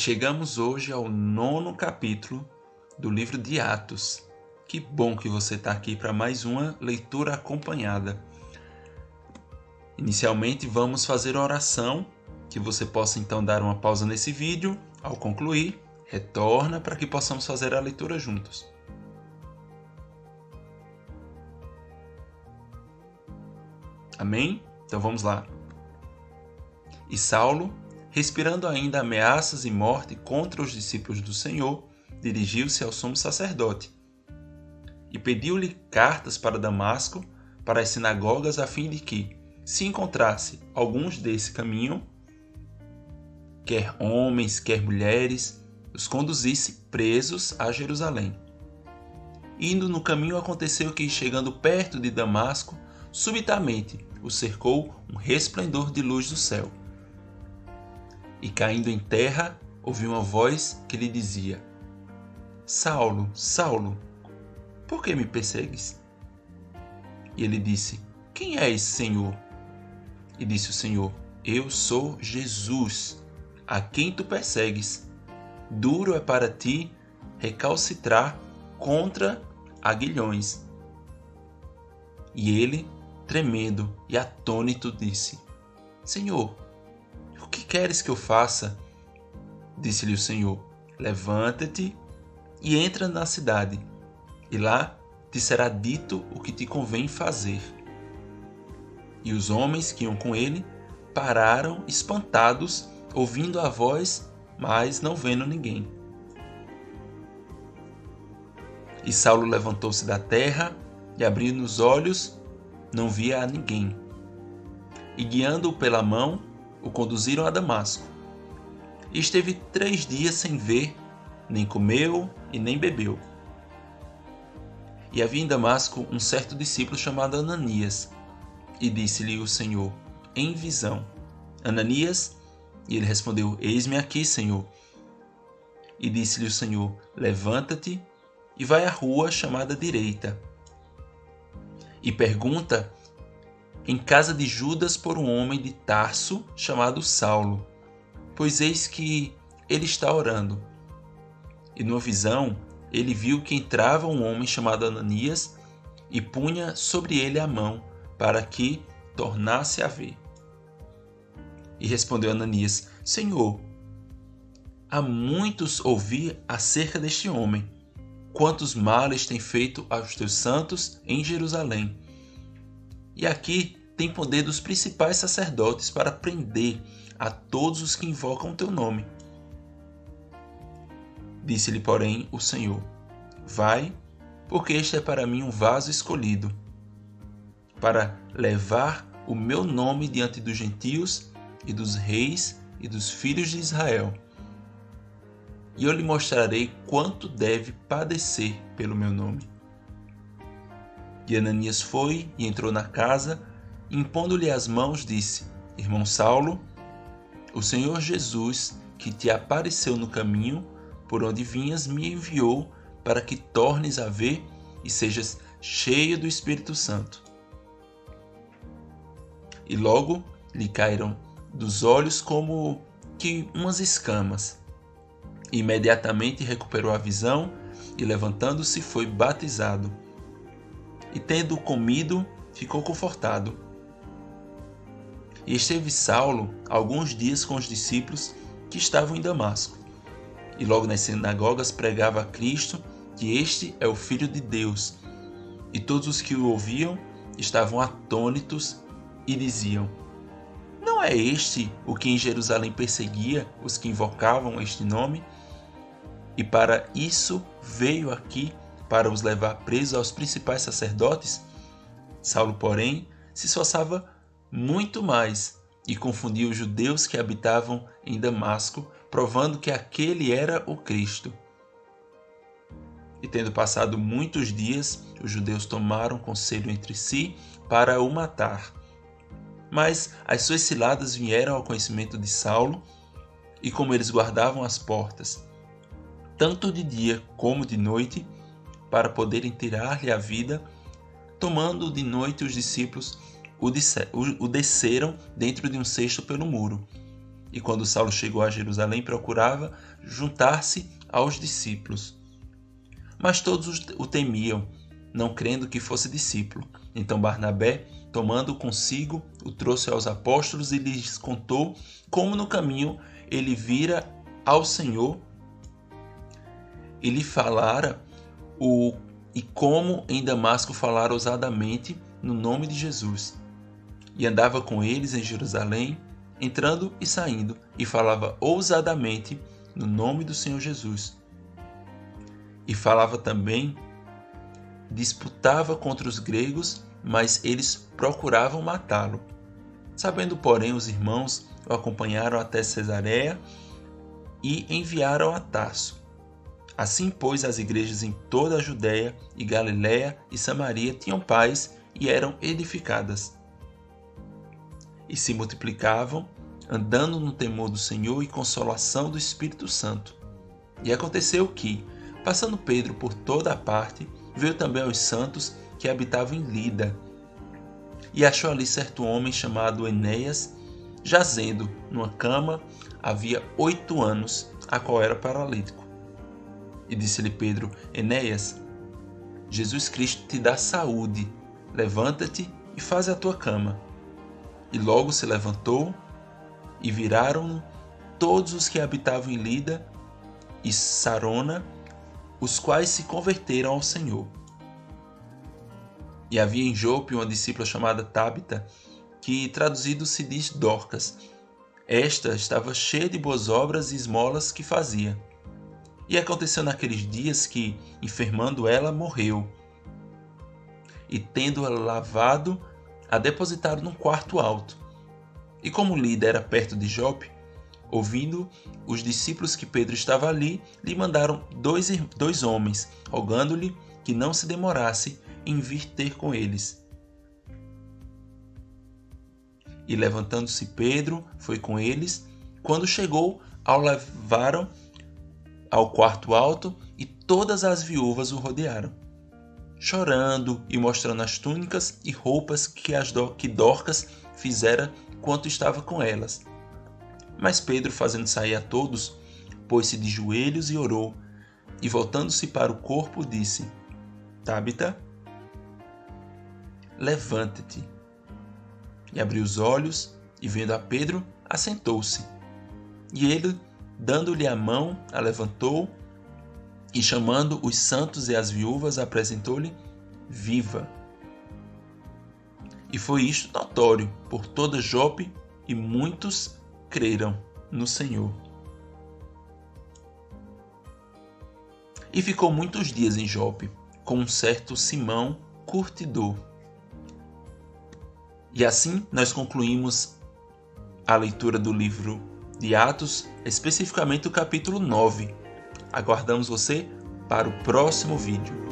chegamos hoje ao 9º capítulo do livro de Atos. Que bom que você está aqui para mais uma leitura acompanhada. Inicialmente vamos fazer a oração, que você possa então dar uma pausa nesse vídeo. Ao concluir, retorna para que possamos fazer a leitura juntos. Amém? Então vamos lá. E Saulo, respirando ainda ameaças e morte contra os discípulos do Senhor, dirigiu-se ao sumo sacerdote e pediu-lhe cartas para Damasco, para as sinagogas, a fim de que, se encontrasse alguns desse caminho, quer homens, quer mulheres, os conduzisse presos a Jerusalém. Indo no caminho, aconteceu que, chegando perto de Damasco, subitamente o cercou um resplendor de luz do céu. E caindo em terra, ouviu uma voz que lhe dizia: Saulo, Saulo, por que me persegues? E ele disse: Quem és, Senhor? E disse o Senhor: Eu sou Jesus, a quem tu persegues. Duro é para ti recalcitrar contra aguilhões. E ele, tremendo e atônito, disse: Senhor, o que queres que eu faça? Disse-lhe o Senhor: Levanta-te e entra na cidade, e lá te será dito o que te convém fazer. E os homens que iam com ele pararam espantados, ouvindo a voz, mas não vendo ninguém. E Saulo levantou-se da terra e, abrindo os olhos, não via a ninguém. E, guiando-o pela mão, o conduziram a Damasco. E esteve 3 dias sem ver, nem comeu e nem bebeu. E havia em Damasco um certo discípulo chamado Ananias. E disse-lhe o Senhor, em visão: Ananias? E ele respondeu: Eis-me aqui, Senhor. E disse-lhe o Senhor: Levanta-te e vai à rua chamada Direita. E pergunta em casa de Judas por um homem de Tarso chamado Saulo, pois eis que ele está orando. E numa visão ele viu que entrava um homem chamado Ananias e punha sobre ele a mão para que tornasse a ver. E respondeu Ananias: Senhor, há muitos ouvi acerca deste homem, quantos males tem feito aos teus santos em Jerusalém. E aqui tem poder dos principais sacerdotes para prender a todos os que invocam o teu nome. Disse-lhe, porém, o Senhor: Vai, porque este é para mim um vaso escolhido, para levar o meu nome diante dos gentios e dos reis e dos filhos de Israel. E eu lhe mostrarei quanto deve padecer pelo meu nome. E Ananias foi e entrou na casa, e, impondo-lhe as mãos, disse: Irmão Saulo, o Senhor Jesus, que te apareceu no caminho por onde vinhas, me enviou para que tornes a ver e sejas cheio do Espírito Santo. E logo lhe caíram dos olhos como que umas escamas. E imediatamente recuperou a visão e, levantando-se, foi batizado. E, tendo comido, ficou confortado. E esteve Saulo alguns dias com os discípulos que estavam em Damasco. E logo nas sinagogas pregava a Cristo, que este é o Filho de Deus. E todos os que o ouviam estavam atônitos e diziam: Não é este o que em Jerusalém perseguia os que invocavam este nome? E para isso veio aqui, para os levar presos aos principais sacerdotes? Saulo, porém, se esforçava muito mais e confundia os judeus que habitavam em Damasco, provando que aquele era o Cristo. E tendo passado muitos dias, os judeus tomaram conselho entre si para o matar. Mas as suas ciladas vieram ao conhecimento de Saulo, e como eles guardavam as portas, tanto de dia como de noite, para poderem tirar-lhe a vida, tomando de noite os discípulos o desceram dentro de um cesto pelo muro, e quando Saulo chegou a Jerusalém, procurava juntar-se aos discípulos. Mas todos o temiam, não crendo que fosse discípulo. Então Barnabé, tomando-o consigo, o trouxe aos apóstolos e lhes contou como no caminho ele vira ao Senhor e lhe falara e como em Damasco falara ousadamente no nome de Jesus. E andava com eles em Jerusalém, entrando e saindo, e falava ousadamente no nome do Senhor Jesus. E falava também, disputava contra os gregos, mas eles procuravam matá-lo. Sabendo, porém, os irmãos o acompanharam até Cesareia e enviaram a Tarso. Assim, pois, as igrejas em toda a Judéia e Galiléia e Samaria tinham paz e eram edificadas. E se multiplicavam, andando no temor do Senhor e consolação do Espírito Santo. E aconteceu que, passando Pedro por toda a parte, veio também aos santos que habitavam em Lida. E achou ali certo homem chamado Enéas, jazendo numa cama havia 8 anos, a qual era paralítico. E disse-lhe Pedro: Enéas, Jesus Cristo te dá saúde, levanta-te e faze a tua cama. E logo se levantou, e viraram-no todos os que habitavam em Lida e Sarona, os quais se converteram ao Senhor. E havia em Jope uma discípula chamada Tábita, que traduzido se diz Dorcas. Esta estava cheia de boas obras e esmolas que fazia. E aconteceu naqueles dias que, enfermando ela, morreu. E tendo-a lavado, a depositaram num quarto alto. E como Lida era perto de Jope, ouvindo os discípulos que Pedro estava ali, lhe mandaram dois homens, rogando-lhe que não se demorasse em vir ter com eles. E levantando-se Pedro, foi com eles. Quando chegou, o levaram ao quarto alto e todas as viúvas o rodearam, chorando e mostrando as túnicas e roupas que Dorcas fizera quanto estava com elas. Mas Pedro, fazendo sair a todos, pôs-se de joelhos e orou, e voltando-se para o corpo, disse: Tábita, levanta-te. E abriu os olhos, e vendo a Pedro, assentou-se. E ele, dando-lhe a mão, a levantou, e chamando os santos e as viúvas, apresentou-lhe viva. E foi isto notório por toda Jope, e muitos creram no Senhor. E ficou muitos dias em Jope, com um certo Simão curtidor. E assim nós concluímos a leitura do livro de Atos, especificamente o capítulo 9. Aguardamos você para o próximo vídeo.